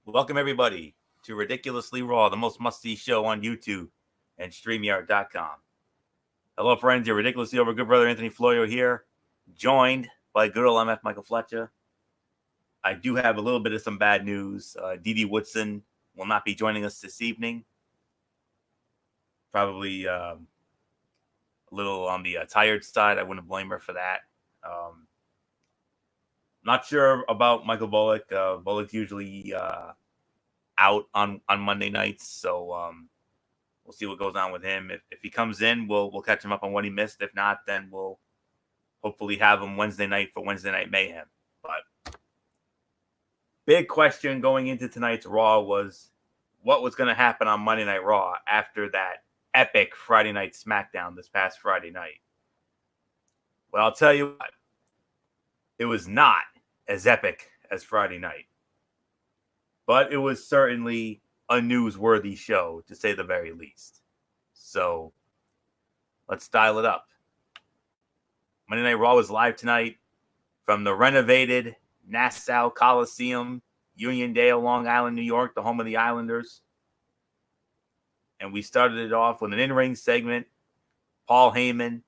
Welcome, everybody, to Ridiculously Raw, the most must-see show on YouTube and StreamYard.com. Hello, friends. Your ridiculously over good brother Anthony Florio here, joined by good old MF Michael Fletcher. I do have a little bit of some bad news. Dee Woodson will not be joining us this evening. Probably a little on the tired side. I wouldn't blame her for that. Not sure about Michael Bullock. Bullock's usually out on Monday nights, so we'll see what goes on with him. If he comes in, we'll catch him up on what he missed. If not, then we'll hopefully have him Wednesday night for Wednesday Night Mayhem. But big question going into tonight's Raw was what was going to happen on Monday Night Raw after that epic Friday Night SmackDown this past Friday night. Well, I'll tell you what, it was not as epic as Friday night, but it was certainly a newsworthy show, to say the very least. So let's dial it up. Monday Night Raw was live tonight from the renovated Nassau Coliseum, Uniondale, Long Island, New York, the home of the Islanders. And we started it off with an in-ring segment. Paul Heyman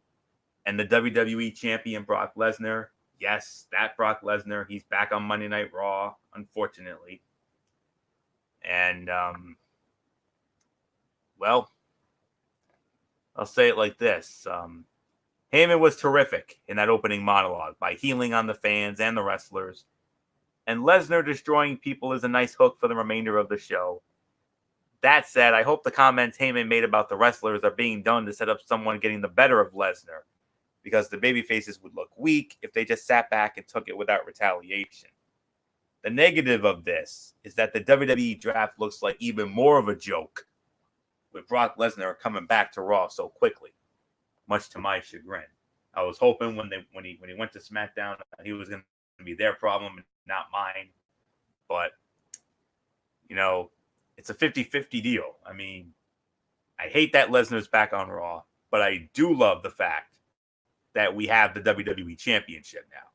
and the WWE Champion Brock Lesnar. Yes, that Brock Lesnar. He's back on Monday Night Raw, unfortunately. And, well, I'll say it like this. Heyman was terrific in that opening monologue by healing on the fans and the wrestlers. And Lesnar destroying people is a nice hook for the remainder of the show. That said, I hope the comments Heyman made about the wrestlers are being done to set up someone getting the better of Lesnar, because the babyfaces would look weak if they just sat back and took it without retaliation. The negative of this is that the WWE draft looks like even more of a joke with Brock Lesnar coming back to Raw so quickly, much to my chagrin. I was hoping when he went to SmackDown, he was going to be their problem and not mine. But, you know, it's a 50-50 deal. I mean, I hate that Lesnar's back on Raw, but I do love the fact that we have the WWE Championship now.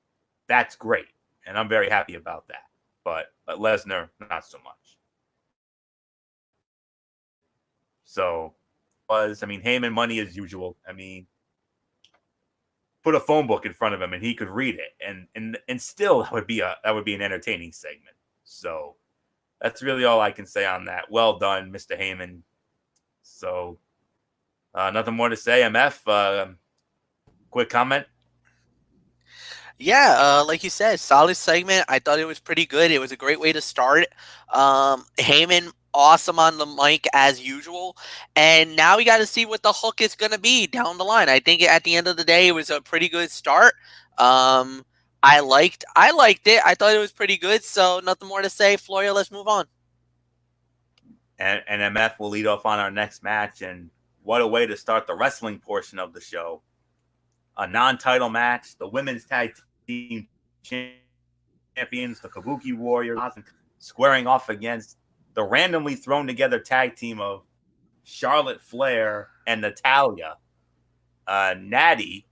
That's great, and I'm very happy about that. But Lesnar, not so much. So, Heyman money as usual. I mean, put a phone book in front of him and he could read it, and still that would be an entertaining segment. So that's really all I can say on that. Well done, Mr. Heyman. So nothing more to say. MF, quick comment. Yeah, like you said, solid segment. I thought it was pretty good. It was a great way to start. Heyman, awesome on the mic as usual. And now we got to see what the hook is going to be down the line. I think at the end of the day, it was a pretty good start. I liked it. I thought it was pretty good. So nothing more to say. Florio, let's move on. And MF will lead off on our next match. And what a way to start the wrestling portion of the show. A non-title match, the women's tag team champions, the Kabuki Warriors, squaring off against the randomly thrown together tag team of Charlotte Flair and Natalya. Natty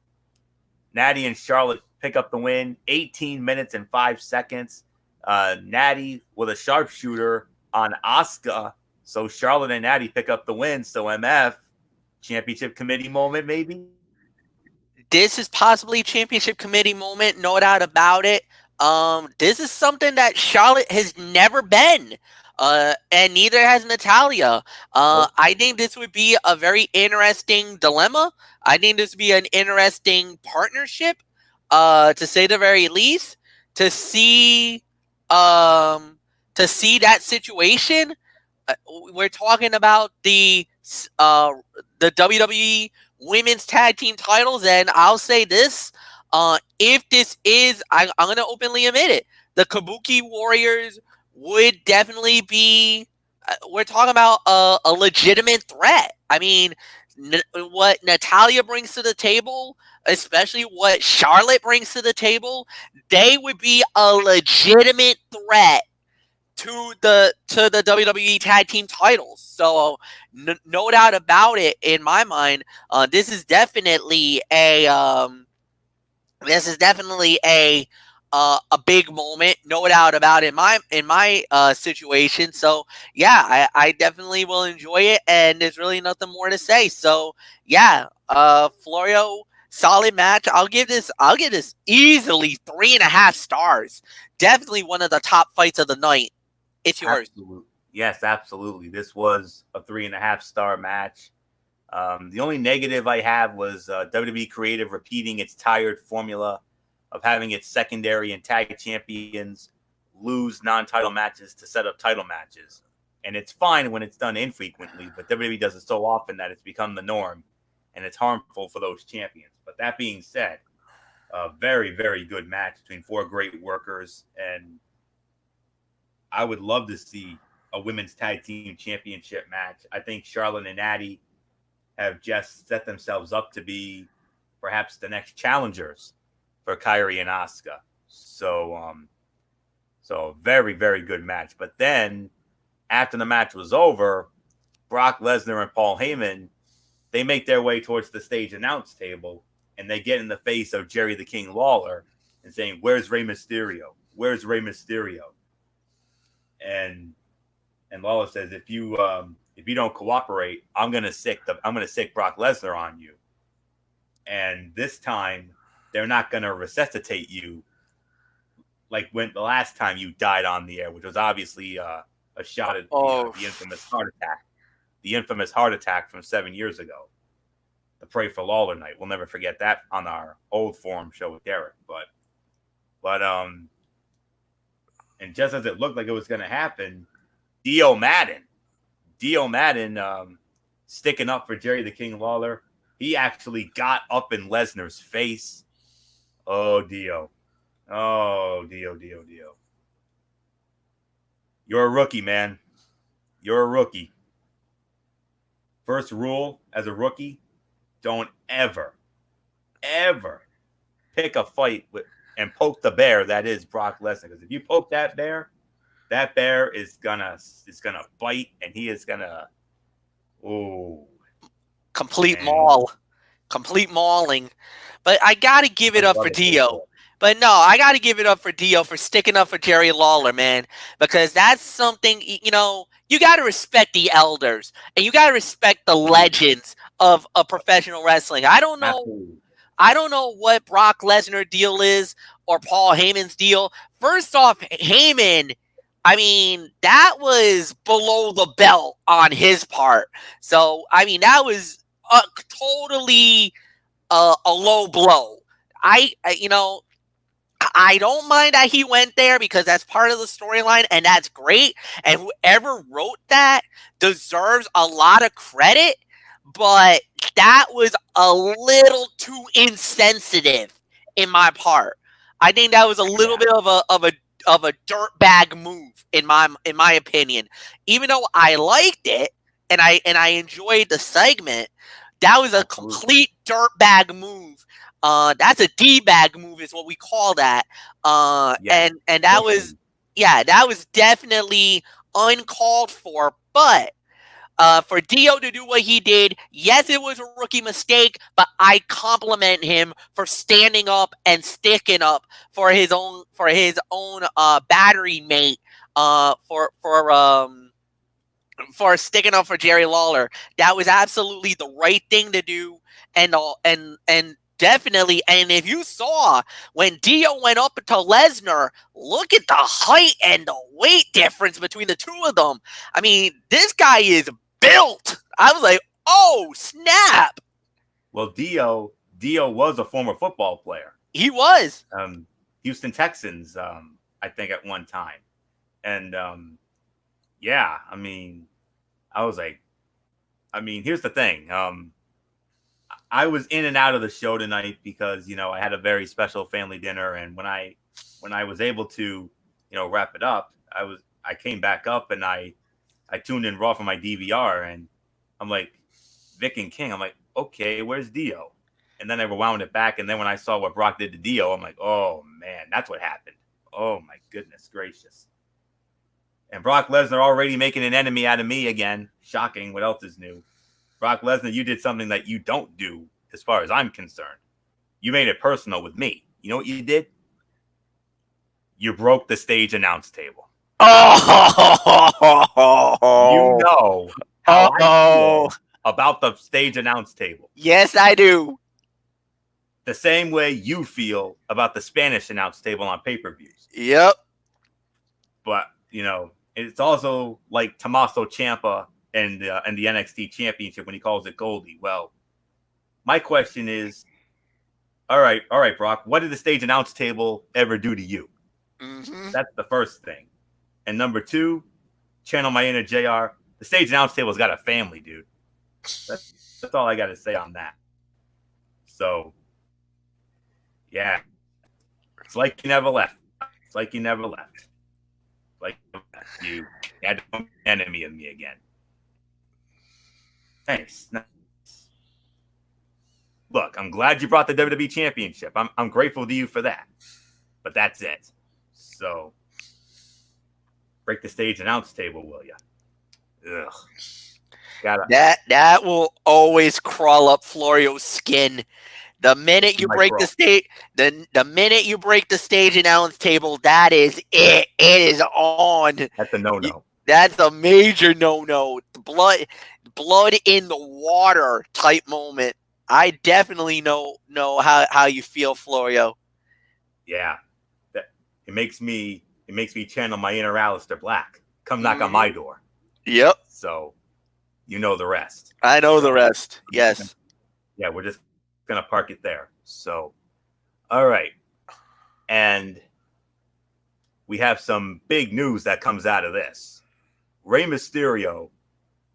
and Charlotte pick up the win, 18 minutes and 5 seconds. Natty with a sharpshooter on Asuka. So Charlotte and Natty pick up the win. So MF, championship committee moment maybe? This is possibly a championship committee moment, no doubt about it. This is something that Charlotte has never been, and neither has Natalya. I think this would be a very interesting dilemma. I think this would be an interesting partnership, to say the very least. To see that situation. We're talking about the WWE women's tag team titles, and I'll say this: if this is, I'm going to openly admit it, the Kabuki Warriors would definitely be. We're talking about a legitimate threat. I mean, what Natalya brings to the table, especially what Charlotte brings to the table, they would be a legitimate threat to the WWE tag team titles. So no doubt about it in my mind. This is definitely a a big moment, no doubt about it. In my situation, so yeah, I definitely will enjoy it, and there's really nothing more to say. So yeah, Florio, solid match. I'll give this easily 3.5 stars. Definitely one of the top fights of the night. It's yours. Absolutely. Yes, absolutely. This was a 3.5 star match. The only negative I have was WWE Creative repeating its tired formula of having its secondary and tag champions lose non-title matches to set up title matches. And it's fine when it's done infrequently, but WWE does it so often that it's become the norm, and it's harmful for those champions. But that being said, a very, very good match between four great workers, and I would love to see a women's tag team championship match. I think Charlotte and Natty have just set themselves up to be perhaps the next challengers for Kairi and Asuka. So very, very good match. But then after the match was over, Brock Lesnar and Paul Heyman, they make their way towards the stage announce table, and they get in the face of Jerry the King Lawler and saying, "Where's Rey Mysterio? Where's Rey Mysterio?" And Lawler says, if you don't cooperate, I'm gonna sick Brock Lesnar on you. And this time, they're not gonna resuscitate you like when the last time you died on the air, which was obviously a shot at the infamous heart attack. The infamous heart attack from 7 years ago. The Pray for Lawler night. We'll never forget that on our old forum show with Derek. But and just as it looked like it was gonna happen, Dio Madden, sticking up for Jerry the King Lawler. He actually got up in Lesnar's face. Oh, Dio. You're a rookie, man. You're a rookie. First rule as a rookie, don't ever pick a fight with and poke the bear that is Brock Lesnar. Because if you poke that bear is gonna bite, and he is gonna complete mauling. But I gotta give it up for Dio. But no, I got to give it up for Dio for sticking up for Jerry Lawler, man, because that's something, you got to respect the elders, and you got to respect the legends of professional wrestling. I don't know what Brock Lesnar deal is or Paul Heyman's deal. First off, Heyman, I mean, that was below the belt on his part. So, I mean, that was totally a low blow. I don't mind that he went there because that's part of the storyline, and that's great. And whoever wrote that deserves a lot of credit, but that was a little too insensitive in my part. I think that was a little bit of a dirtbag move in my opinion. Even though I liked it and I enjoyed the segment, that was a complete dirtbag move. That's a D-bag move is what we call that. And that was definitely uncalled for. But for Dio to do what he did, yes, it was a rookie mistake, but I compliment him for standing up and sticking up for his own battery mate. For sticking up for Jerry Lawler. That was absolutely the right thing to do, and definitely. And if you saw when Dio went up to Lesnar, look at the height and the weight difference between the two of them. I mean, this guy is built. I was like, oh, snap. Well, Dio was a former football player. He was. Houston Texans, I think, at one time. And, yeah, I mean, I was like, here's the thing. I was in and out of the show tonight because, I had a very special family dinner. And when I was able to, wrap it up, I came back up and I tuned in Raw for my DVR, and I'm like, Vic and King, I'm like, okay, where's Dio? And then I rewound it back. And then when I saw what Brock did to Dio, I'm like, oh man, that's what happened. Oh my goodness gracious. And Brock Lesnar already making an enemy out of me again. Shocking. What else is new? Brock Lesnar, you did something that you don't do as far as I'm concerned. You made it personal with me. You know what you did? you broke the stage announce table. Oh, You know how I oh, feel about the stage announce table. yes, I do. The same way you feel about the Spanish announce table on pay-per-views. Yep. But, it's also like Tommaso Ciampa and the NXT Championship when he calls it Goldie. Well, my question is, all right, Brock, what did the stage announce table ever do to you? Mm-hmm. That's the first thing. And number two, channel my inner JR. The stage announce table's got a family, dude. That's all I got to say on that. So, yeah, it's like you never left. It's like you never left. Like you had an enemy of me again. Thanks. Look, I'm glad you brought the WWE Championship. I'm grateful to you for that. But that's it. So, break the stage announce table, will you? Ugh. That will always crawl up Florio's skin. The minute you break the stage, the minute you break the stage announce table, that is it. It is on. That's a no-no. That's a major no-no. Blood in the water type moment. I definitely know how you feel, Florio. Yeah, it makes me channel my inner Aleister Black. Come knock on my door. Yep. So, you know the rest. I know the rest. Yes. Yeah, we're just gonna park it there. So, all right, and we have some big news that comes out of this. Rey Mysterio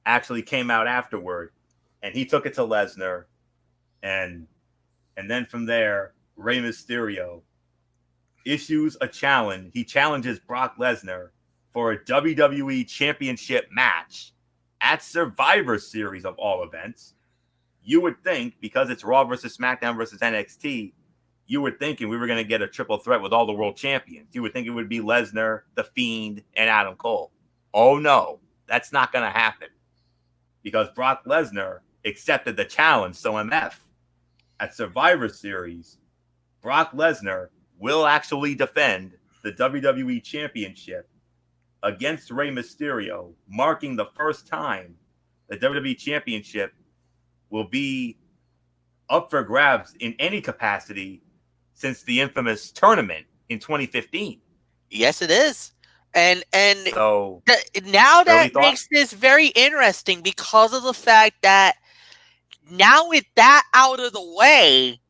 actually came out afterward, and he took it to Lesnar, and then from there, Rey Mysterio issues a challenge. He challenges Brock Lesnar for a WWE Championship match at Survivor Series of all events. You would think, because it's Raw versus SmackDown versus NXT, you were thinking we were going to get a triple threat with all the world champions. You would think it would be Lesnar, The Fiend, and Adam Cole. Oh, no, that's not going to happen. Because Brock Lesnar accepted the challenge. So MF, at Survivor Series, Brock Lesnar will actually defend the WWE Championship against Rey Mysterio, marking the first time the WWE Championship will be up for grabs in any capacity since the infamous tournament in 2015. Yes, it is. And so now that makes this very interesting because of the fact that now with that out of the way,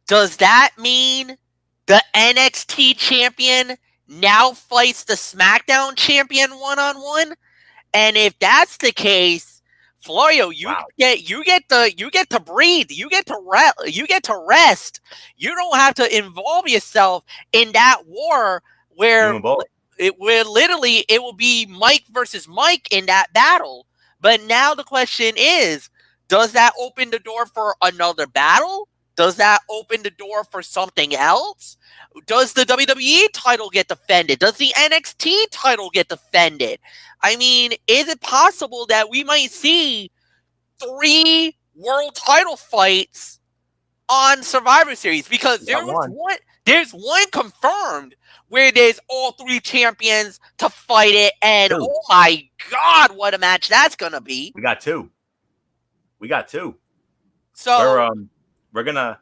does that mean the NXT champion now fights the SmackDown champion one-on-one? And if that's the case, Florio, you get to breathe, you get to rest. You don't have to involve yourself in that war where literally it will be Mike versus Mike in that battle. But now the question is, does that open the door for another battle? Does that open the door for something else? Does the WWE title get defended? Does the NXT title get defended? I mean, is it possible that we might see 3 world title fights on Survivor Series? Because there's one confirmed where there's all 3 champions to fight it, and oh my God, what a match that's gonna be! We got two. So we're gonna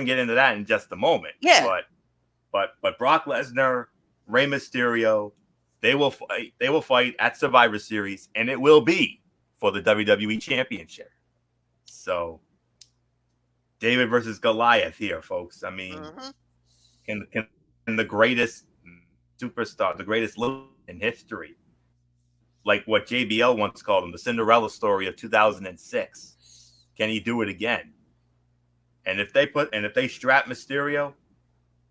get into that in just a moment. Yeah. But Brock Lesnar, Rey Mysterio, they will fight at Survivor Series, and it will be for the WWE Championship. So David versus Goliath here, folks. I mean, can the greatest superstar, the greatest in history, like what JBL once called him, the Cinderella story of 2006, can he do it again? And if they strap Mysterio,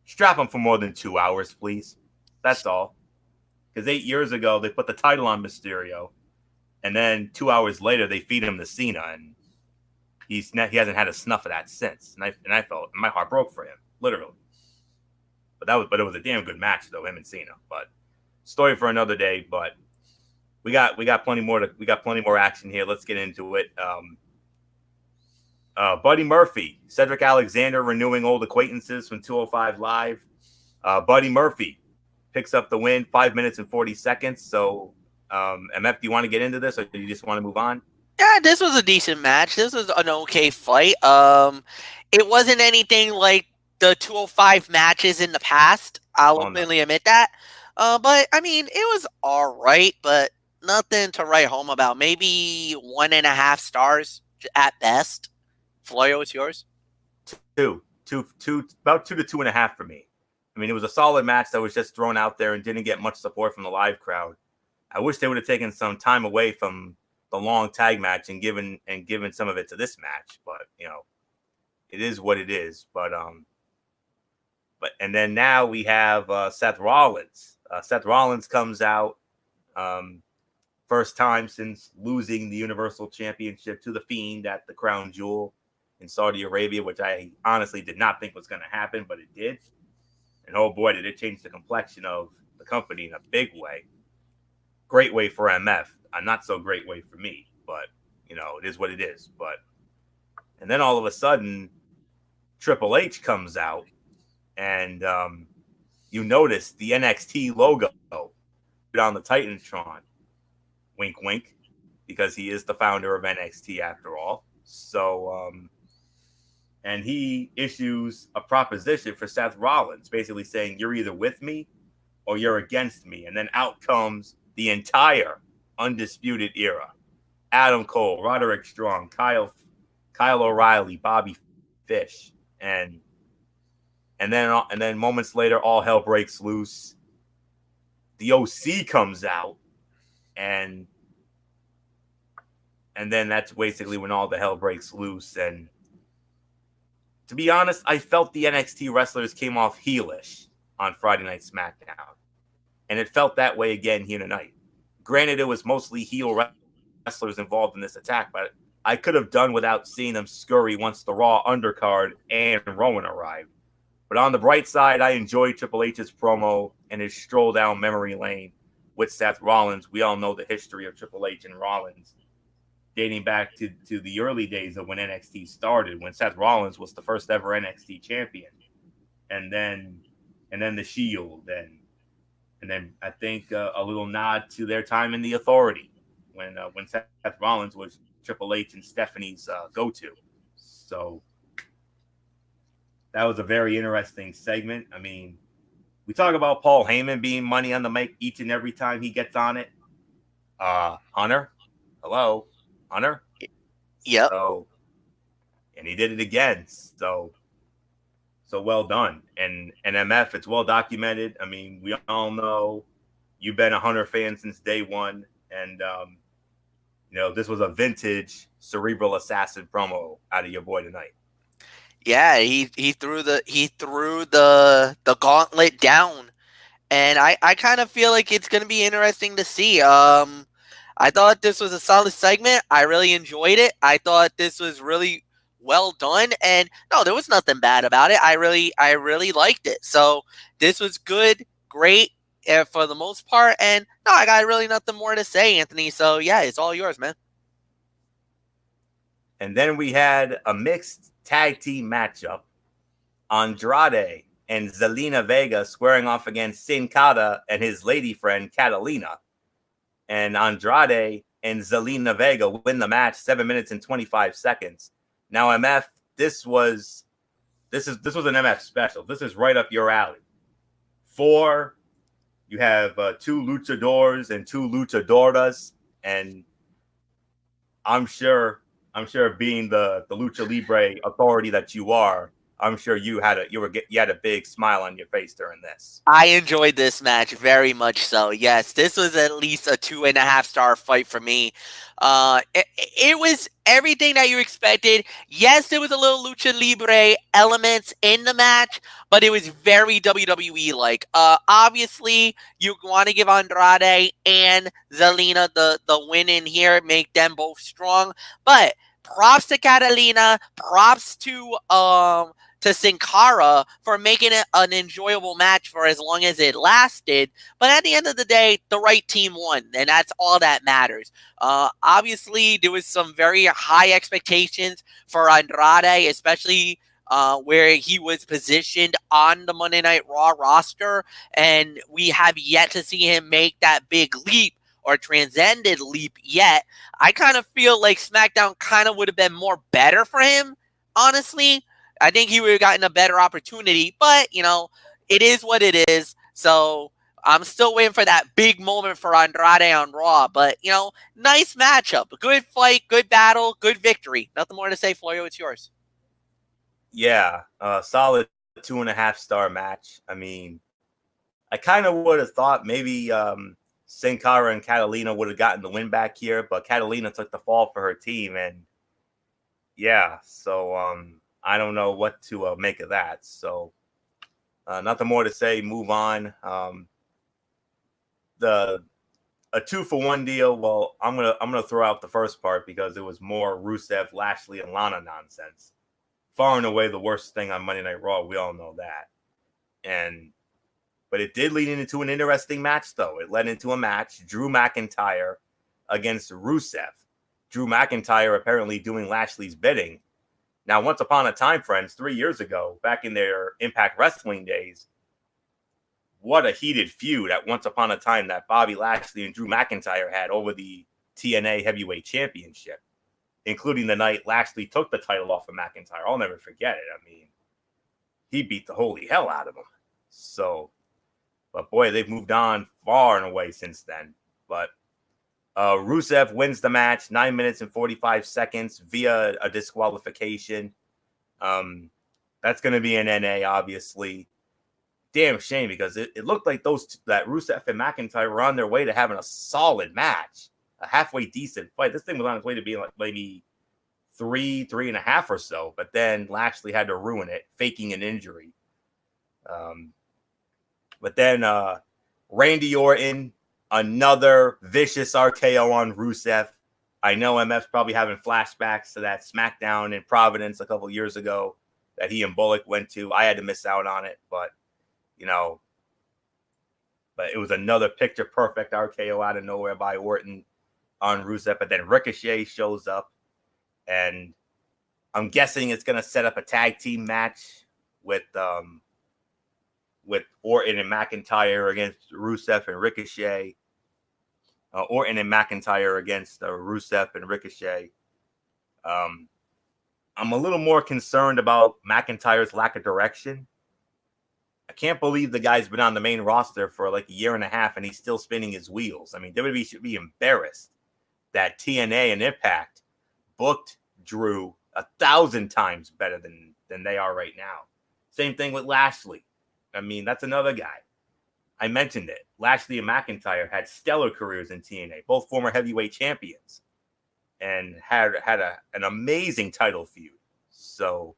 strap him for more than 2 hours, please. That's all. Because 8 years ago, they put the title on Mysterio, and then 2 hours later, they feed him to Cena, and he hasn't had a snuff of that since. And I felt my heart broke for him, literally. But it was a damn good match though, him and Cena. But story for another day. But we got plenty more action here. Let's get into it. Buddy Murphy, Cedric Alexander renewing old acquaintances from 205 Live. Buddy Murphy picks up the win, 5 minutes and 40 seconds. So, MF, do you want to get into this, or do you just want to move on? Yeah, this was a decent match. This was an okay fight. It wasn't anything like the 205 matches in the past. I'll Oh, no. openly admit that. But I mean, it was all right, but nothing to write home about. Maybe 1.5 stars at best. Floyo, it's yours. Two, about 2 to 2.5 for me. I mean, it was a solid match that was just thrown out there and didn't get much support from the live crowd. I wish they would have taken some time away from the long tag match and given some of it to this match, but it is what it is. But and then now we have Seth Rollins. Seth Rollins comes out, first time since losing the Universal Championship to The Fiend at the Crown Jewel in Saudi Arabia, which I honestly did not think was going to happen, but it did. And oh boy, did it change the complexion of the company in a big way. Great way for MF, a not so great way for me, but it is what it is. And then all of a sudden, Triple H comes out, and you notice the NXT logo on the Titantron. Wink, wink, because he is the founder of NXT after all. So, and he issues a proposition for Seth Rollins, basically saying, you're either with me or you're against me. And then out comes the entire Undisputed Era. Adam Cole, Roderick Strong, Kyle O'Reilly, Bobby Fish, and then moments later, all hell breaks loose. The OC comes out, and then that's basically when all the hell breaks loose. And to be honest, I felt the NXT wrestlers came off heelish on Friday Night SmackDown, and it felt that way again here tonight. Granted, it was mostly heel wrestlers involved in this attack, but I could have done without seeing them scurry once the Raw undercard and Rowan arrived. But on the bright side, I enjoyed Triple H's promo and his stroll down memory lane with Seth Rollins. We all know the history of Triple H and Rollins, dating back to the early days of when NXT started, when Seth Rollins was the first ever NXT champion. And then the Shield, and then I think a little nod to their time in the Authority when Seth Rollins was Triple H and Stephanie's go-to. So that was a very interesting segment. I mean, we talk about Paul Heyman being money on the mic each and every time he gets on it. Hunter, hello, Hunter. Yep. So, and he did it again. So well done. And MF, it's well documented. I mean, we all know you've been a Hunter fan since day one, and this was a vintage Cerebral Assassin promo out of your boy tonight. Yeah, he threw the gauntlet down, and I kind of feel like it's going to be interesting to see. I thought this was a solid segment. I really enjoyed it. I thought this was really well done, and no, there was nothing bad about it. I really liked it. So this was good, great for the most part, and no, I got really nothing more to say, Anthony. So yeah, it's all yours, man. And then we had a mixed tag team matchup. Andrade and Zelina Vega squaring off against Sin Cara and his lady friend Catalina. And Andrade and Zelina Vega win the match 7 minutes and 25 seconds. Now, MF, this was an MF special. This is right up your alley. You have 2 luchadors and 2 luchadoras, and I'm sure being the Lucha Libre authority that you are, I'm sure you had a big smile on your face during this. I enjoyed this match very much so. Yes, this was at least a 2.5 star fight for me. It was everything that you expected. Yes, there was a little Lucha Libre elements in the match, but it was very WWE like. Obviously, you want to give Andrade and Zelina the win in here, make them both strong. But props to Catalina, props to Sin Cara for making it an enjoyable match for as long as it lasted. But at the end of the day, the right team won, and that's all that matters. Obviously, there was some very high expectations for Andrade, especially where he was positioned on the Monday Night Raw roster, and we have yet to see him make that big leap or transcended leap yet. I kind of feel like SmackDown kind of would have been more better for him, honestly. I think he would have gotten a better opportunity, but, it is what it is. So I'm still waiting for that big moment for Andrade on Raw. But, nice matchup. A good fight, good battle, good victory. Nothing more to say, Florio. It's yours. Yeah, solid 2.5-star match. I mean, I kind of would have thought maybe Sin Cara and Catalina would have gotten the win back here, but Catalina took the fall for her team. And yeah, so I don't know what to make of that. So nothing more to say. Move on. A 2-for-1 deal. Well, I'm gonna throw out the first part because it was more Rusev, Lashley, and Lana nonsense. Far and away the worst thing on Monday Night Raw. We all know that. But it did lead into an interesting match, though. It led into a match: Drew McIntyre against Rusev. Drew McIntyre apparently doing Lashley's bidding. Now, once upon a time, friends, 3 years ago, back in their Impact Wrestling days, what a heated feud at once upon a time that Bobby Lashley and Drew McIntyre had over the TNA Heavyweight Championship, including the night Lashley took the title off of McIntyre. I'll never forget it. I mean, he beat the holy hell out of him. So, but boy, they've moved on far and away since then. But Rusev wins the match, 9 minutes and 45 seconds via a disqualification. That's going to be an NA, obviously. Damn shame, because it looked like that Rusev and McIntyre were on their way to having a solid match, a halfway decent fight. This thing was on its way to being like maybe 3.5 or so, but then Lashley had to ruin it, faking an injury. But then Randy Orton, another vicious RKO on Rusev. I know MF's probably having flashbacks to that SmackDown in Providence a couple years ago that he and Bullock went to. I had to miss out on it, but it was another picture perfect RKO out of nowhere by Orton on Rusev. But then Ricochet shows up, and I'm guessing it's going to set up a tag team match with Orton and McIntyre against Rusev and Ricochet. Orton and McIntyre against Rusev and Ricochet. I'm a little more concerned about McIntyre's lack of direction. I can't believe the guy's been on the main roster for like a year and a half and he's still spinning his wheels. I mean, WWE should be embarrassed that TNA and Impact booked Drew 1,000 times better than they are right now. Same thing with Lashley. I mean, that's another guy. I mentioned it. Lashley and McIntyre had stellar careers in TNA, both former heavyweight champions, and had an amazing title feud. So,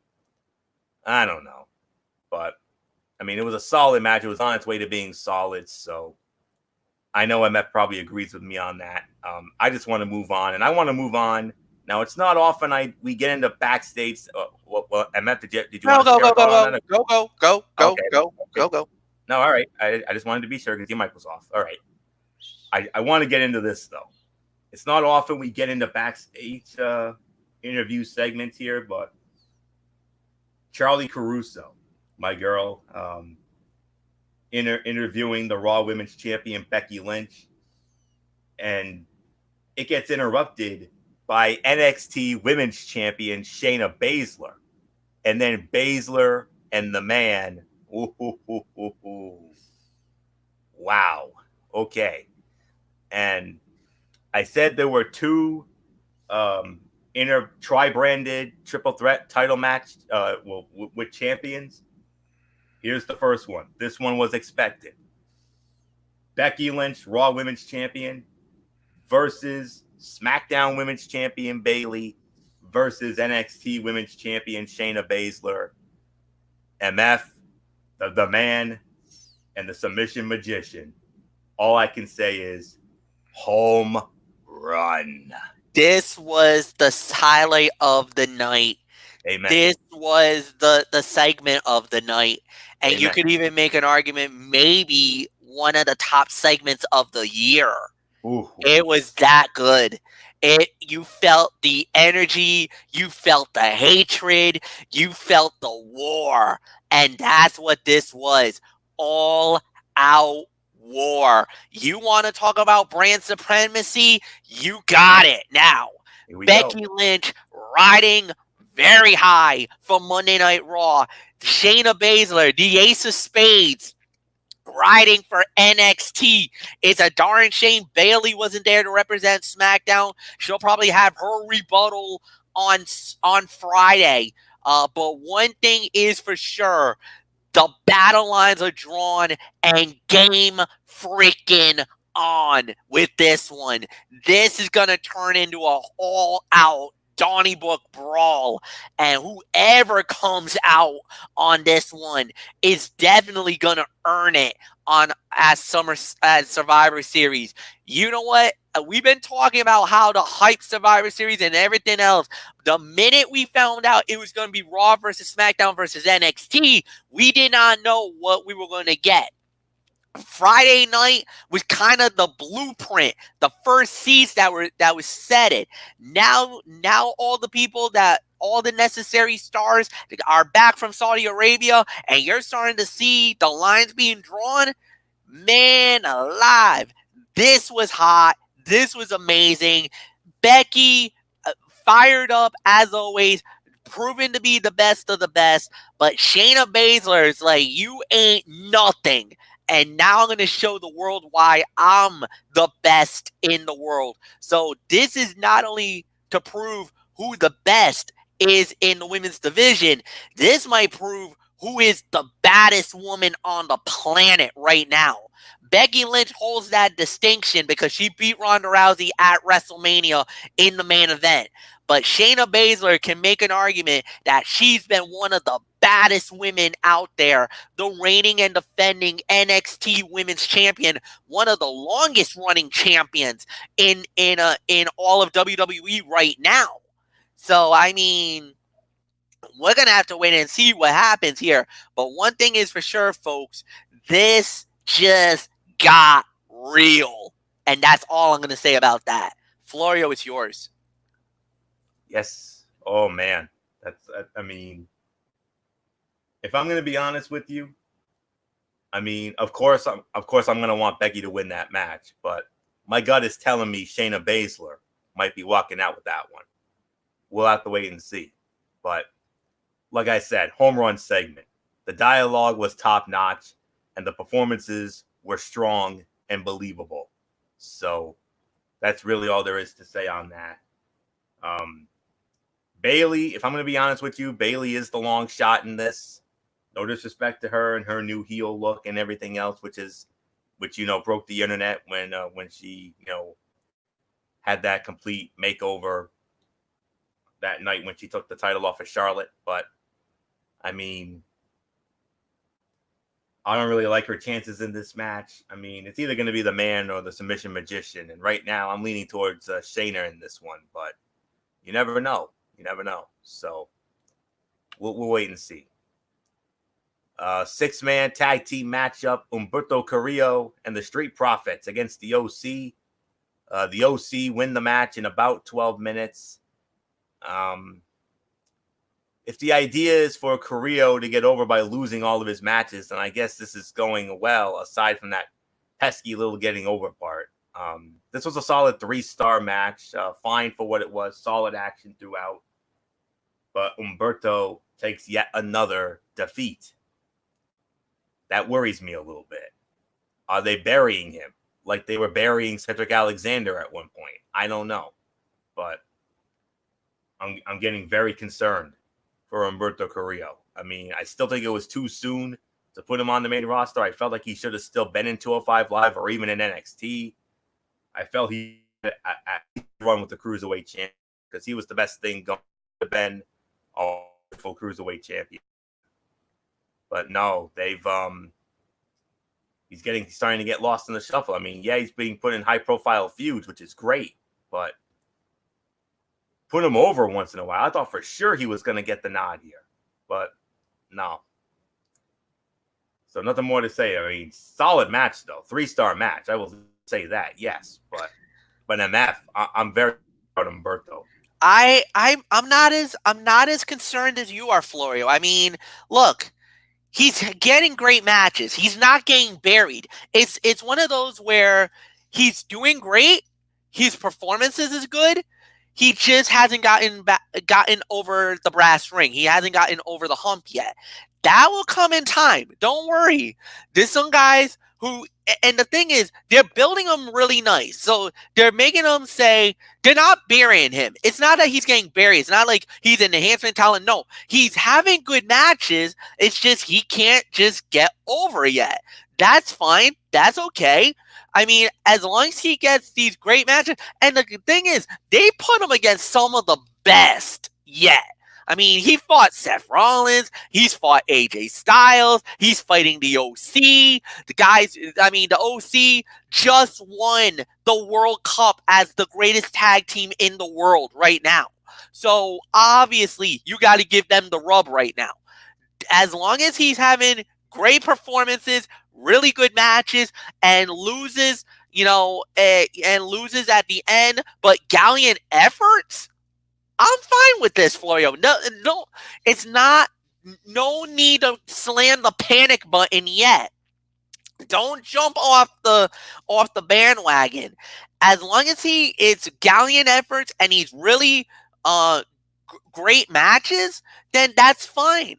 I don't know. But, I mean, it was a solid match. It was on its way to being solid. So, I know MF probably agrees with me on that. I just want to move on. And I want to move on. Now, it's not often we get into backstage. Well, MF, did you want to go. No, all right. I just wanted to be sure because your mic was off. All right. I want to get into this, though. It's not often we get into backstage interview segments here, but Charlie Caruso, my girl, interviewing the Raw Women's Champion, Becky Lynch. And it gets interrupted by NXT Women's Champion, Shayna Baszler. And then Baszler and the man... Wow. Okay. And I said there were two tri-branded triple threat title match with champions. Here's the first one. This one was expected. Becky Lynch, Raw Women's Champion, versus SmackDown Women's Champion Bayley versus NXT Women's Champion Shayna Baszler. MF, the man, and the submission magician. All I can say is home run. This was the highlight of the night. Amen. This was the segment of the night. And Amen. You could even make an argument maybe one of the top segments of the year. Ooh. It was that good. You felt the energy, you felt the hatred, you felt the war, and that's what this was. All out war. You want to talk about brand supremacy? You got it now. Here we go. Becky Lynch riding very high for Monday Night Raw. Shayna Baszler, the ace of spades, riding for NXT. It's a darn shame Bayley wasn't there to represent SmackDown. She'll probably have her rebuttal on Friday. But one thing is for sure, the battle lines are drawn and game freaking on with this one. This is going to turn into a all-out Donnybrook brawl, and whoever comes out on this one is definitely going to earn it on as Survivor Series. You know what? We've been talking about how to hype Survivor Series and everything else. The minute we found out it was going to be Raw versus SmackDown versus NXT, we did not know what we were going to get. Friday night was kind of the blueprint, the first seeds that was set it. Now all the necessary stars are back from Saudi Arabia, and you're starting to see the lines being drawn. Man alive, this was hot. This was amazing. Becky, fired up as always, proven to be the best of the best. But Shayna Baszler is like, you ain't nothing. And now I'm going to show the world why I'm the best in the world. So this is not only to prove who the best is in the women's division. This might prove who is the baddest woman on the planet right now. Becky Lynch holds that distinction because she beat Ronda Rousey at WrestleMania in the main event. But Shayna Baszler can make an argument that she's been one of the baddest women out there, the reigning and defending NXT Women's Champion, one of the longest running champions in all of WWE right now. So, I mean, we're going to have to wait and see what happens here. But one thing is for sure, folks, this just got real. And that's all I'm going to say about that. Florio, it's yours. Yes. Oh, man. I mean, if I'm going to be honest with you, I mean, of course I'm going to want Becky to win that match, but my gut is telling me Shayna Baszler might be walking out with that one. We'll have to wait and see. But like I said, home run segment. The dialogue was top notch and the performances were strong and believable. So that's really all there is to say on that. Bayley, if I'm going to be honest with you, Bayley is the long shot in this. No disrespect to her and her new heel look and everything else, which broke the internet when she had that complete makeover that night when she took the title off of Charlotte. But I mean, I don't really like her chances in this match. I mean, it's either going to be the man or the submission magician, and right now I'm leaning towards Shayna in this one, but you never know. You never know. So we'll wait and see. 6-man tag team matchup: Humberto Carrillo and the Street Profits against the OC. The OC win the match in about 12 minutes. If the idea is for Carrillo to get over by losing all of his matches, then I guess this is going well, aside from that pesky little getting over part. This was a solid 3-star match, fine for what it was, solid action throughout. But Humberto takes yet another defeat. That worries me a little bit. Are they burying him like they were burying Cedric Alexander at one point? I don't know. But I'm getting very concerned for Humberto Carrillo. I mean, I still think it was too soon to put him on the main roster. I felt like he should have still been in 205 Live or even in NXT. I felt he had run with the Cruiserweight champion because he was the best thing going to Ben, a full Cruiserweight champion. But no, he's starting to get lost in the shuffle. I mean, yeah, he's being put in high-profile feuds, which is great, but put him over once in a while. I thought for sure he was going to get the nod here, but no. So nothing more to say. I mean, solid match though, 3-star match. I will say that, yes, but MF, I'm very Humberto. I'm not as concerned as you are, Florio. I mean, look, he's getting great matches. He's not getting buried. It's one of those where he's doing great. His performances is good. He just hasn't gotten over the brass ring. He hasn't gotten over the hump yet. That will come in time. Don't worry. There's some guys who, and the thing is, they're building him really nice. So they're making him say, they're not burying him. It's not that he's getting buried. It's not like he's an enhancement talent. No, he's having good matches. It's just he can't just get over yet. That's fine. That's okay. I mean, as long as he gets these great matches, and the thing is, they put him against some of the best yet. I mean, he fought Seth Rollins. He's fought AJ Styles. He's fighting the OC. The OC just won the World Cup as the greatest tag team in the world right now. So, obviously, you got to give them the rub right now. As long as he's having great performances, really good matches, and loses, and loses at the end, but gallant efforts, I'm fine with this, Florio. No, it's not. No need to slam the panic button yet. Don't jump off the bandwagon. As long as it's gallant efforts and he's really great matches, then that's fine.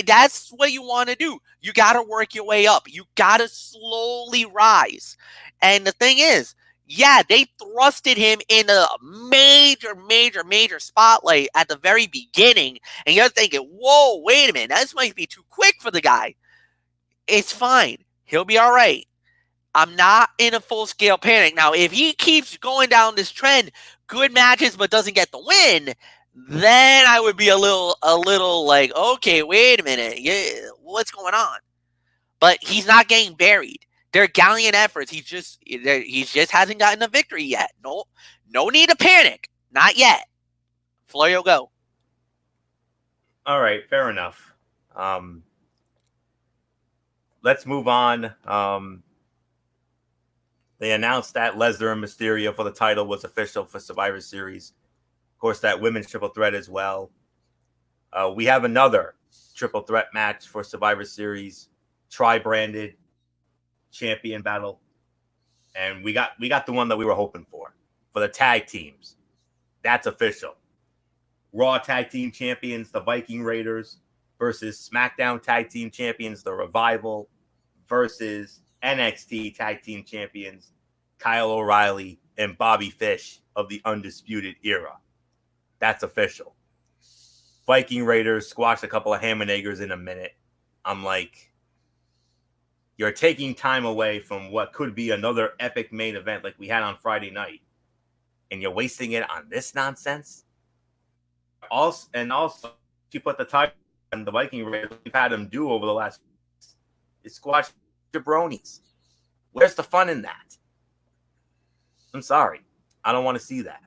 That's what you want to do. You got to work your way up. You got to slowly rise. And the thing is, yeah, they thrusted him in a major spotlight at the very beginning. And you're thinking, whoa, wait a minute. This might be too quick for the guy. It's fine. He'll be all right. I'm not in a full-scale panic. Now, if he keeps going down this trend, good matches but doesn't get the win, then I would be a little like, okay, wait a minute. Yeah, what's going on? But he's not getting buried. They're gallant efforts. He just hasn't gotten a victory yet. No need to panic. Not yet. Florio, go. All right, fair enough. Let's move on. They announced that Lesnar and Mysterio for the title was official for Survivor Series. Of course, that women's triple threat as well. We have another triple threat match for Survivor Series, tri-branded champion battle, and we got the one that we were hoping for the tag teams. That's official. Raw tag team champions, the Viking Raiders, versus SmackDown tag team champions, the Revival, versus NXT tag team champions, Kyle O'Reilly and Bobby Fish of the Undisputed Era. That's official. Viking Raiders squashed a couple of Hammerneggers in a minute. I'm like, you're taking time away from what could be another epic main event like we had on Friday night, and you're wasting it on this nonsense? Also, you put the title on the Viking Raiders we've had them do over the last is squash jabronis. Where's the fun in that? I'm sorry. I don't want to see that.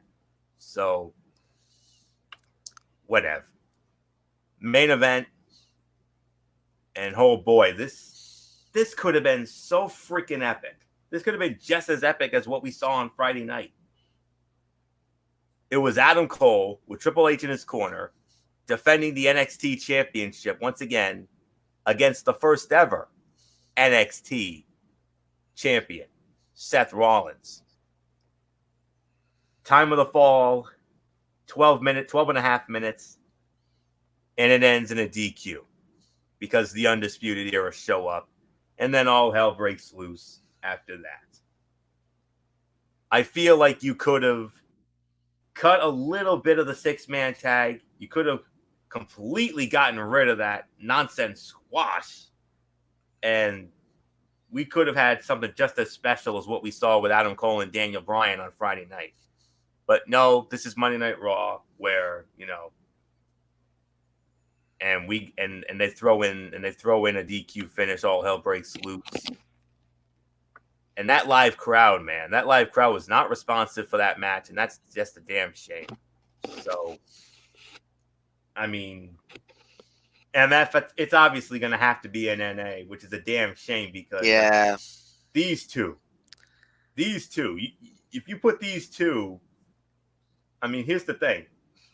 So, whatever. Main event, and oh boy, this could have been so freaking epic. This could have been just as epic as what we saw on Friday night. It was Adam Cole with Triple H in his corner, defending the NXT championship once again against the first ever NXT champion, Seth Rollins. Time of the fall, 12 and a half minutes, and it ends in a DQ because the Undisputed Era show up, and then all hell breaks loose after that. I feel like you could have cut a little bit of the six-man tag. You could have completely gotten rid of that nonsense squash, and we could have had something just as special as what we saw with Adam Cole and Daniel Bryan on Friday night. But no, this is Monday Night Raw, where, and they throw in a DQ finish, all hell breaks loose. And that live crowd, man, was not responsive for that match, and that's just a damn shame. So, I mean, and it's obviously going to have to be an NA, which is a damn shame because these two, if you put these two I mean, here's the thing.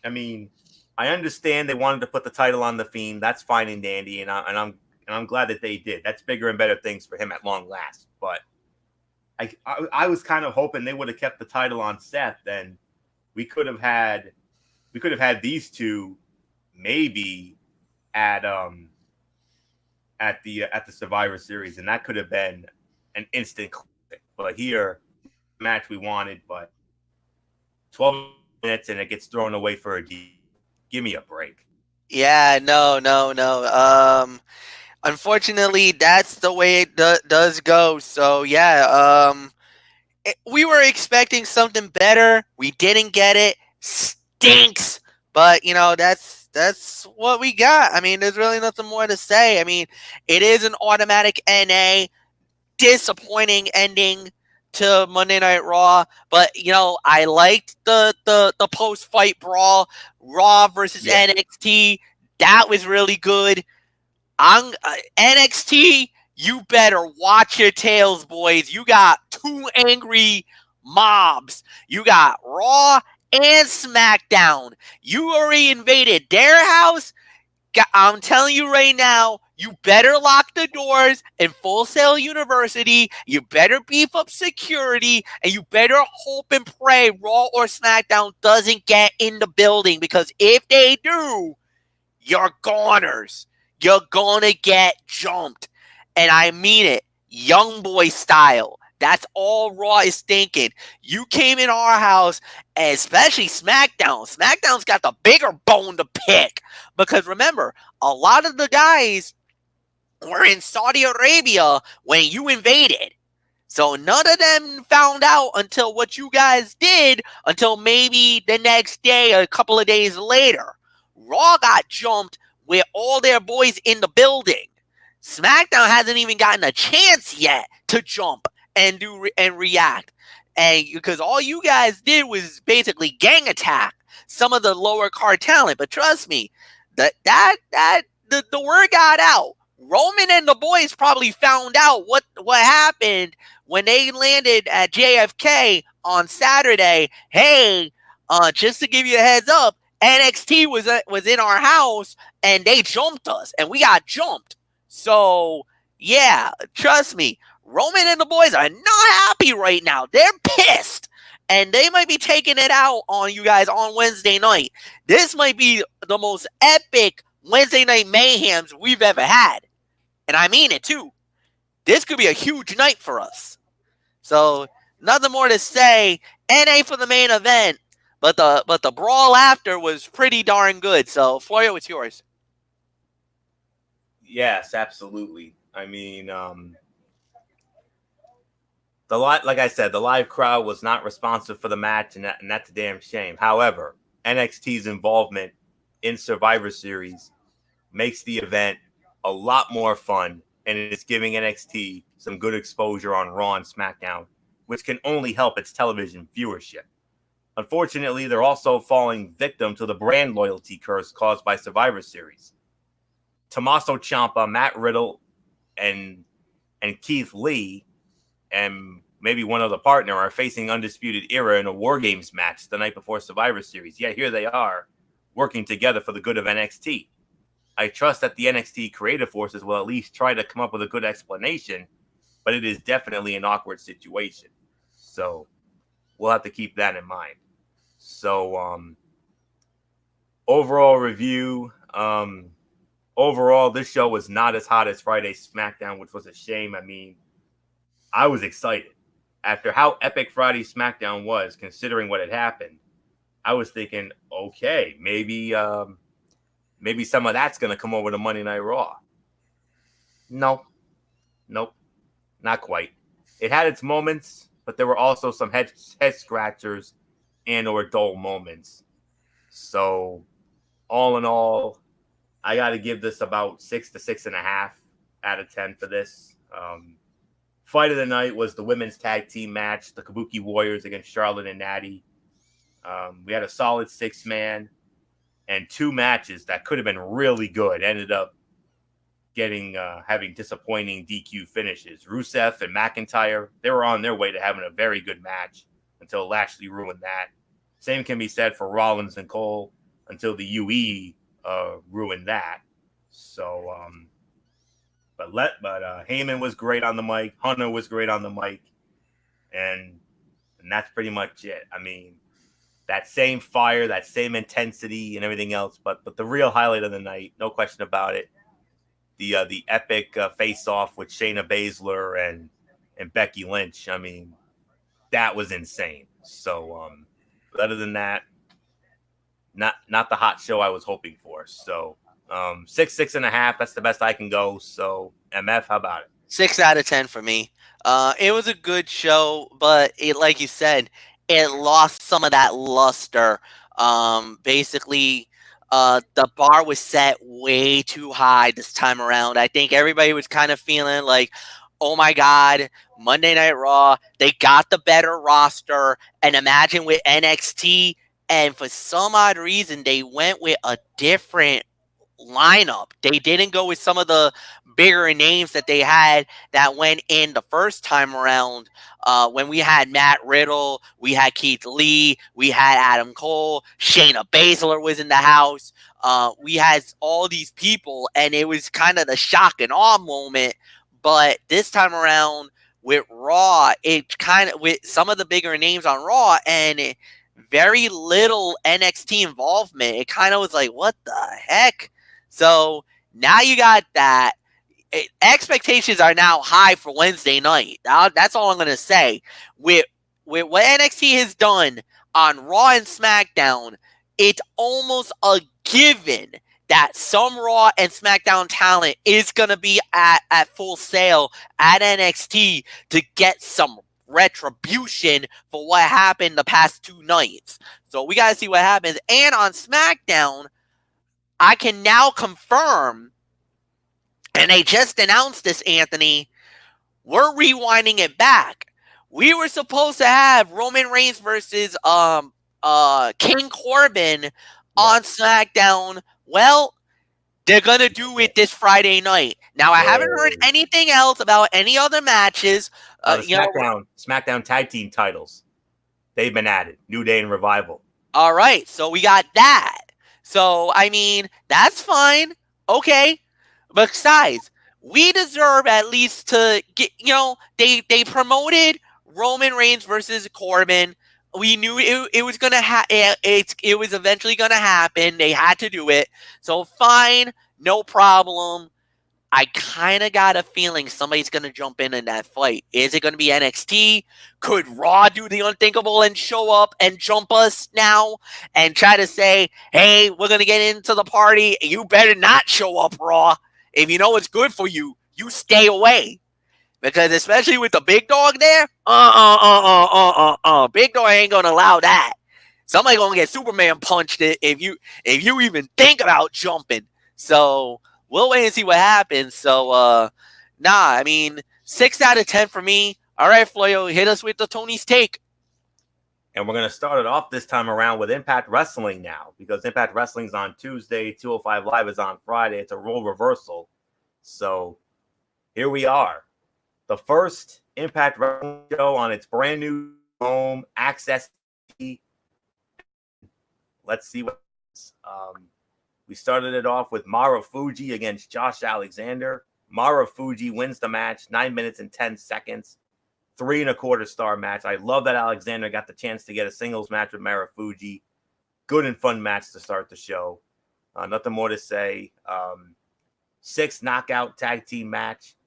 I mean, I understand they wanted to put the title on the Fiend. That's fine and dandy, and I'm glad that they did. That's bigger and better things for him at long last. But I was kind of hoping they would have kept the title on Seth. Then we could have had these two maybe at the Survivor Series, and that could have been an instant click. But here, match we wanted, but 12 minutes and it gets thrown away for a D. Give me a break. Yeah, no. Unfortunately, that's the way it does go. So yeah, we were expecting something better. We didn't get it. Stinks. But that's what we got. I mean, there's really nothing more to say. I mean, it is an automatic NA. Disappointing ending to Monday Night Raw, but I liked the post fight brawl, Raw versus NXT. That was really good. NXT, you better watch your tails, boys. You got two angry mobs. You got Raw and SmackDown. You already invaded their house. I'm telling you right now, you better lock the doors in Full Sail University. You better beef up security, and you better hope and pray Raw or SmackDown doesn't get in the building, because if they do, you're goners. You're gonna get jumped. And I mean it, young boy style. That's all Raw is thinking. You came in our house, especially SmackDown. SmackDown's got the bigger bone to pick. Because remember, a lot of the guys were in Saudi Arabia when you invaded. So none of them found out until what you guys did, until maybe the next day, a couple of days later. Raw got jumped with all their boys in the building. SmackDown hasn't even gotten a chance yet to jump and react, and because all you guys did was basically gang attack some of the lower card talent. But trust me, the word got out. Roman and the boys probably found out what happened when they landed at JFK on Saturday. Hey, just to give you a heads up, NXT was in our house and they jumped us, and we got jumped. So yeah, trust me, Roman and the boys are not happy right now. They're pissed. And they might be taking it out on you guys on Wednesday night. This might be the most epic Wednesday night mayhems we've ever had. And I mean it too. This could be a huge night for us. So nothing more to say. NA for the main event. But the brawl after was pretty darn good. So Florio, it's yours. Yes, absolutely. I mean, like I said, the live crowd was not responsive for the match, and that's a damn shame. However, NXT's involvement in Survivor Series makes the event a lot more fun, and it's giving NXT some good exposure on Raw and SmackDown, which can only help its television viewership. Unfortunately, they're also falling victim to the brand loyalty curse caused by Survivor Series. Tommaso Ciampa, Matt Riddle, and Keith Lee, and maybe one other partner, are facing Undisputed Era in a War Games match the night before Survivor Series. Yeah, here they are, working together for the good of NXT. I trust that the NXT creative forces will at least try to come up with a good explanation, but it is definitely an awkward situation. So we'll have to keep that in mind. So overall review, overall, this show was not as hot as Friday SmackDown, which was a shame. I mean, I was excited. After how epic Friday SmackDown was, considering what had happened, I was thinking, okay, maybe some of that's going to come over to Monday Night Raw. Nope, not quite. It had its moments, but there were also some head scratchers and or dull moments. So, all in all, I got to give this about 6 to 6.5 out of 10 for this. Fight of the night was the women's tag team match, the Kabuki Warriors against Charlotte and Natty. We had a solid 6-man, and 2 matches that could have been really good ended up having disappointing DQ finishes. Rusev and McIntyre, they were on their way to having a very good match until Lashley ruined that. Same can be said for Rollins and Cole until the UE ruined that. So, but Heyman was great on the mic. Hunter was great on the mic, and that's pretty much it. I mean, that same fire, that same intensity, and everything else. But the real highlight of the night, no question about it, the epic face off with Shayna Baszler and Becky Lynch. I mean, that was insane. So, but other than that, not the hot show I was hoping for. So, 6.5. That's the best I can go. So, MF, how about it? 6 out of 10 for me. It was a good show, but it, like you said, it lost some of that luster. Basically, the bar was set way too high this time around. I think everybody was kind of feeling like, oh my God, Monday Night Raw, they got the better roster. And imagine with NXT, and for some odd reason, they went with a different lineup. They didn't go with some of the bigger names that they had that went in the first time around. When we had Matt Riddle, we had Keith Lee, we had Adam Cole, Shayna Baszler was in the house. We had all these people, and it was kind of the shock and awe moment. But this time around with Raw, it kind of with some of the bigger names on Raw and very little NXT involvement. It kind of was like, what the heck? So now you got that. Expectations are now high for Wednesday night. That's all I'm going to say. With what NXT has done on Raw and SmackDown, it's almost a given that some Raw and SmackDown talent is going to be at full sale at NXT to get some retribution for what happened the past 2 nights. So we got to see what happens. And on SmackDown, I can now confirm, and they just announced this, Anthony, we're rewinding it back. We were supposed to have Roman Reigns versus King Corbin on SmackDown. Well, they're going to do it this Friday night. Now, I haven't heard anything else about any other matches. SmackDown tag team titles, they've been added. New Day and Revival. All right, so we got that. So, I mean, that's fine. Okay. But besides, we deserve at least to get, they promoted Roman Reigns versus Corbin. We knew it was going to it was eventually going to happen. They had to do it. So fine, no problem. I kind of got a feeling somebody's going to jump in that fight. Is it going to be NXT? Could Raw do the unthinkable and show up and jump us now and try to say, hey, we're going to get into the party. You better not show up, Raw. If you know what's good for you, you stay away. Because especially with the big dog there, big dog ain't going to allow that. Somebody going to get Superman punched if you even think about jumping. So we'll wait and see what happens. So, I mean, 6 out of 10 for me. All right, Floyo, hit us with the Tony's take. And we're going to start it off this time around with Impact Wrestling now, because Impact Wrestling's on Tuesday, 205 Live is on Friday. It's a role reversal. So here we are. The first Impact Wrestling show on its brand new home, Access. Let's see what we started it off with Marufuji against Josh Alexander. Marufuji wins the match, 9 minutes and 10 seconds. 3.25 star match. I love that Alexander got the chance to get a singles match with Marufuji. Good and fun match to start the show. Nothing more to say. 6 knockout tag team match.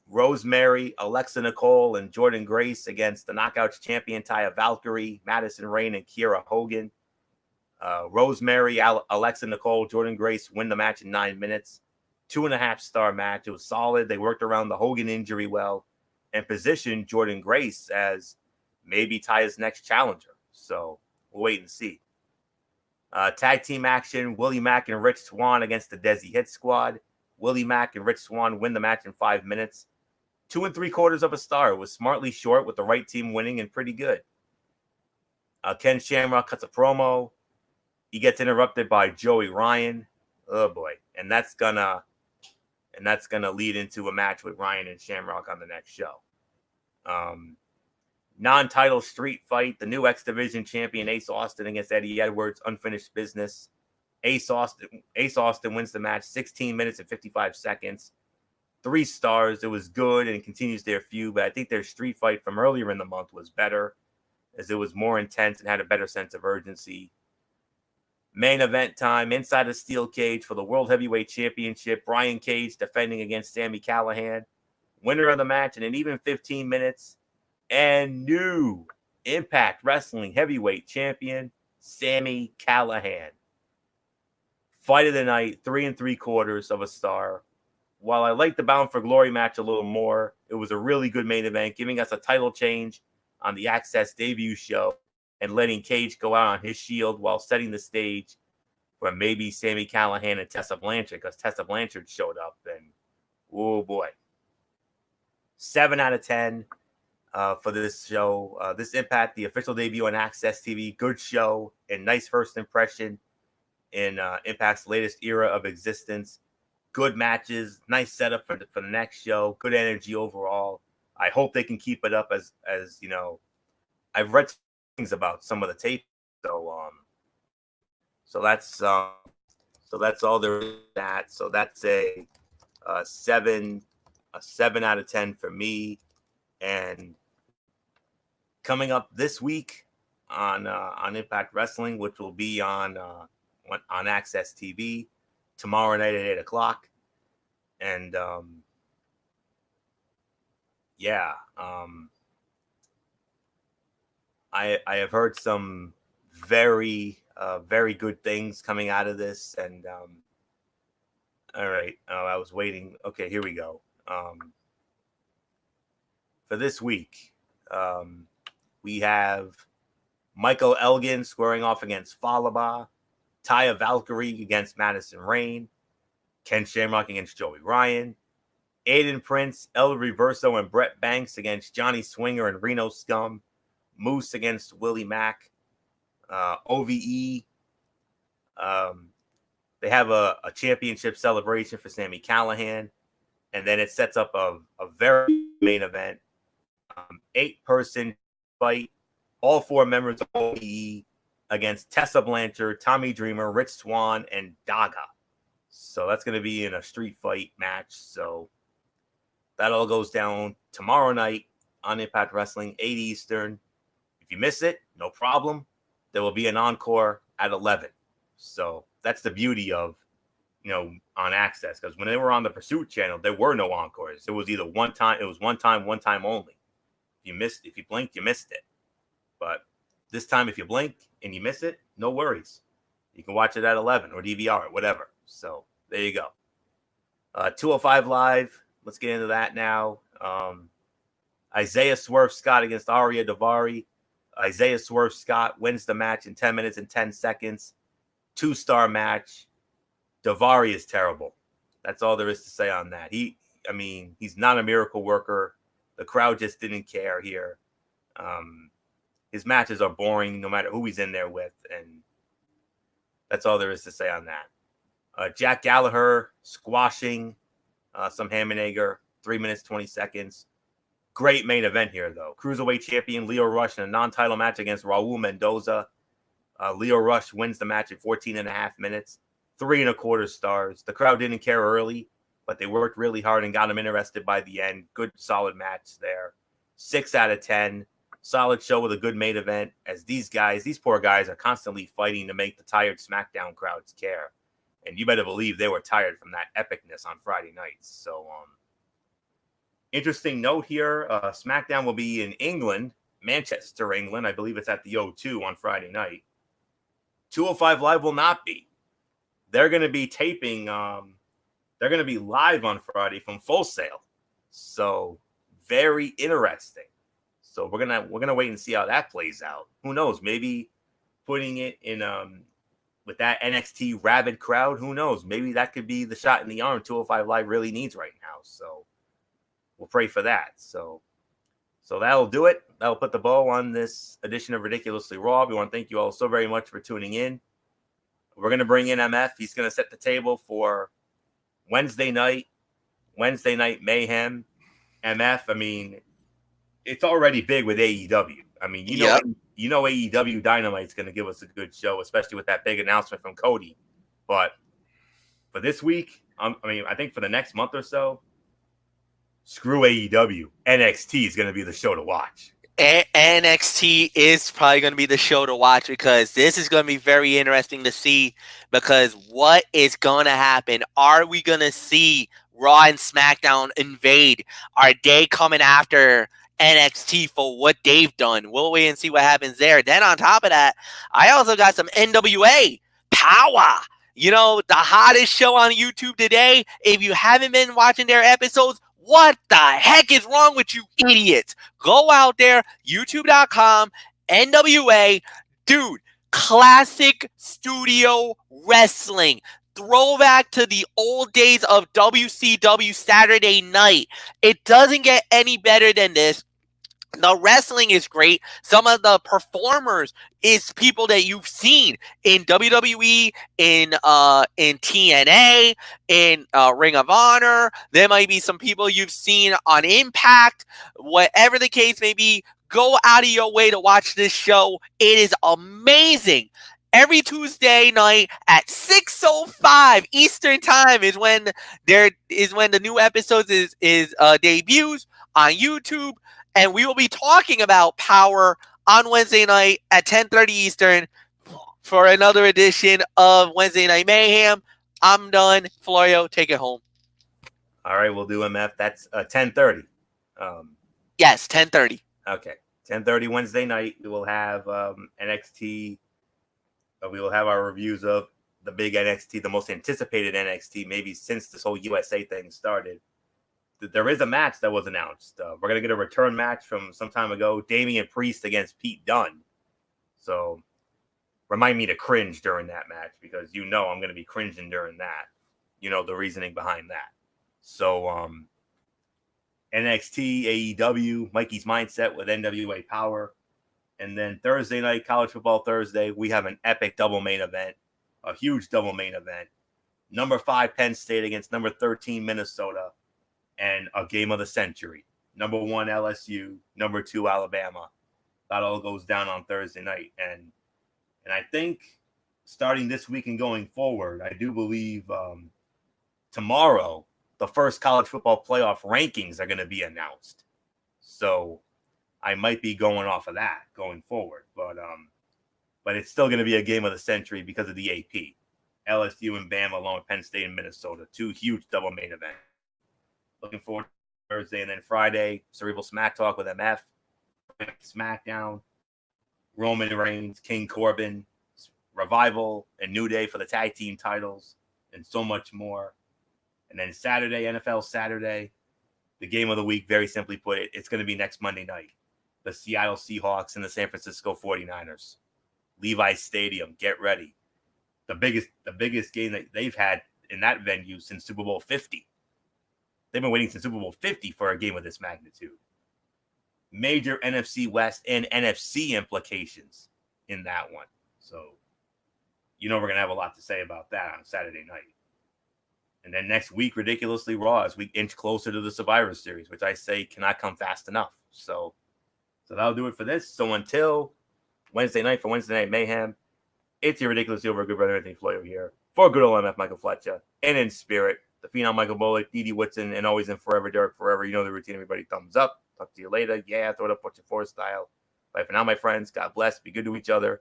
Rosemary, Alexa Nicole, and Jordan Grace against the Knockouts champion Taya Valkyrie, Madison Rayne, and Kiera Hogan. Rosemary, Alexa Nicole, Jordan Grace win the match in 9 minutes. 2.5 star match. It was solid. They worked around the Hogan injury well and positioned Jordan Grace as maybe Taya's next challenger. So we'll wait and see. Tag team action, Willie Mack and Rich Swann against the Desi Hit Squad. Willie Mack and Rich Swann win the match in 5 minutes. 2.75 stars. It was smartly short with the right team winning and pretty good. Ken Shamrock cuts a promo. He gets interrupted by Joey Ryan. Oh boy. And that's gonna lead into a match with Ryan and Shamrock on the next show. Non-title street fight, the new X Division champion Ace Austin against Eddie Edwards, unfinished business. Ace Austin wins the match, 16 minutes and 55 seconds. 3 stars. It was good and continues their feud, but I think their street fight from earlier in the month was better, as it was more intense and had a better sense of urgency. Main event time, inside a steel cage for the World Heavyweight Championship. Brian Cage defending against Sami Callihan. Winner of the match in an even 15 minutes. And new Impact Wrestling Heavyweight Champion, Sami Callihan. Fight of the night, 3 3/4 of a star. While I like the Bound for Glory match a little more, it was a really good main event, giving us a title change on the Access debut show and letting Cage go out on his shield while setting the stage for maybe Sami Callihan and Tessa Blanchard, because Tessa Blanchard showed up, and oh boy. 7 out of 10 for this show. This Impact, the official debut on Access TV, good show and nice first impression in Impact's latest era of existence. Good matches, nice setup for the next show, good energy overall. I hope they can keep it up as you know. I've read things about some of the tape, so that's all there is. So that's a 7 out of 10 for me. And coming up this week on Impact Wrestling, which will be on Access TV tomorrow night at 8:00. And I have heard some very good things coming out of this. And all right, I was waiting. Okay, here we go. For this week, we have Michael Elgin squaring off against Falaba, Taya Valkyrie against Madison Rayne, Ken Shamrock against Joey Ryan, Aiden Prince, El Reverso, and Brett Banks against Johnny Swinger and Reno Scum, Moose against Willie Mack, OVE. They have a championship celebration for Sami Callihan, and then it sets up a very main event, 8-person fight, all 4 members of OVE against Tessa Blanchard, Tommy Dreamer, Rich Swann, and Daga. So that's going to be in a street fight match. So that all goes down tomorrow night on Impact Wrestling, 8 Eastern. If you miss it, no problem. There will be an encore at 11. So that's the beauty of, on Access, because when they were on the Pursuit channel, there were no encores. It was either one time only. If you blinked, you missed it. But this time, if you blink and you miss it, no worries. You can watch it at 11 or DVR or whatever. So there you go. 205 Live. Let's get into that now. Isaiah Swerve Scott against Arya Davari. Isaiah Swerve Scott wins the match in 10 minutes and 10 seconds. 2-star match. Davari is terrible. That's all there is to say on that. He's not a miracle worker. The crowd just didn't care here. His matches are boring no matter who he's in there with, and that's all there is to say on that. Jack Gallagher squashing some Hammernager, 3 minutes, 20 seconds. Great main event here, though. Cruiserweight champion Leo Rush in a non-title match against Raul Mendoza. Leo Rush wins the match in 14.5 minutes. 3 1/4 stars. The crowd didn't care early, but they worked really hard and got him interested by the end. Good, solid match there. 6 out of 10. Solid show with a good main event, as these poor guys are constantly fighting to make the tired SmackDown crowds care. And you better believe they were tired from that epicness on Friday nights. So, interesting note here, SmackDown will be in England, Manchester, England. I believe it's at the O2 on Friday night. 205 Live will not be. They're going to be taping. They're going to be live on Friday from Full Sail. So very interesting. So we're gonna wait and see how that plays out. Who knows? Maybe putting it in with that NXT rabid crowd. Who knows? Maybe that could be the shot in the arm 205 Live really needs right now. So we'll pray for that. So that'll do it. That'll put the bow on this edition of Ridiculously Raw. We want to thank you all so very much for tuning in. We're going to bring in MF. He's going to set the table for Wednesday night Mayhem. MF, it's already big with AEW. I mean, Yep. AEW Dynamite's going to give us a good show, especially with that big announcement from Cody. But for this week, I think for the next month or so, screw AEW. NXT is going to be the show to watch. NXT is probably going to be the show to watch because this is going to be very interesting to see because what is going to happen? Are we going to see Raw and SmackDown invade? Are they coming after NXT for what they've done? We'll wait and see what happens there. Then on top of that, I also got some NWA Power. The hottest show on YouTube today. If you haven't been watching their episodes, what the heck is wrong with you idiots? Go out there, youtube.com, NWA. Dude, classic studio wrestling. Throwback to the old days of WCW Saturday Night. It doesn't get any better than this. The wrestling is great. Some of the performers is people that you've seen in WWE, in TNA, in Ring of Honor. There might be some people you've seen on Impact. Whatever the case may be, go out of your way to watch this show. It is amazing. Every Tuesday night at 6:05 Eastern Time is when the new episodes is debuts on YouTube. And we will be talking about Power on Wednesday night at 10:30 Eastern for another edition of Wednesday Night Mayhem. I'm done. Florio, take it home. All right, we'll do MF. That's 10:30. Yes, 10:30. Okay, 10:30 Wednesday night. We will have NXT. We will have our reviews of the big NXT, the most anticipated NXT, maybe since this whole USA thing started. There is a match that was announced. We're going to get a return match from some time ago. Damian Priest against Pete Dunne. So remind me to cringe during that match because I'm going to be cringing during that. The reasoning behind that. So NXT, AEW, Mikey's Mindset with NWA Power. And then Thursday night, College Football Thursday, we have an epic double main event. A huge double main event. Number 5 Penn State against number 13 Minnesota. And a game of the century. Number 1 LSU, number 2 Alabama. That all goes down on Thursday night. And I think starting this week and going forward, I do believe tomorrow the first college football playoff rankings are going to be announced. So I might be going off of that going forward. But it's still going to be a game of the century because of the AP. LSU and Bama along with Penn State and Minnesota. 2 huge double main events. Looking forward to Thursday and then Friday, Cerebral Smack Talk with MF, SmackDown, Roman Reigns, King Corbin, Revival, and New Day for the tag team titles, and so much more. And then Saturday, NFL Saturday, the game of the week, very simply put, it's going to be next Monday night. The Seattle Seahawks and the San Francisco 49ers. Levi's Stadium, get ready. The biggest game that they've had in that venue since Super Bowl 50. They've been waiting since Super Bowl 50 for a game of this magnitude. Major NFC West and NFC implications in that one. So, we're going to have a lot to say about that on Saturday night. And then next week, ridiculously Raw as we inch closer to the Survivor Series, which I say cannot come fast enough. So that'll do it for this. So until Wednesday night for Wednesday Night Mayhem, it's your ridiculously over good brother Anthony Floyo here for good old MF Michael Fletcher and in spirit. The Phenom Michael Bolick, Didi Whitson, and always and forever, Derek Forever. You know the routine. Everybody, thumbs up. Talk to you later. Yeah, throw it up, what's your force style. Bye for now, my friends. God bless. Be good to each other.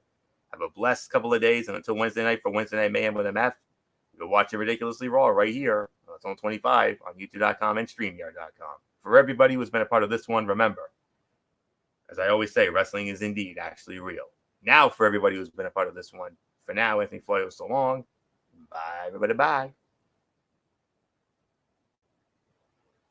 Have a blessed couple of days. And until Wednesday night for Wednesday Night Mayhem with MF, you're watching Ridiculously Raw right here. It's on 25 on YouTube.com and StreamYard.com. For everybody who's been a part of this one, remember, as I always say, wrestling is indeed actually real. Now, for everybody who's been a part of this one, for now, Anthony Floyo, so long. Bye, everybody. Bye.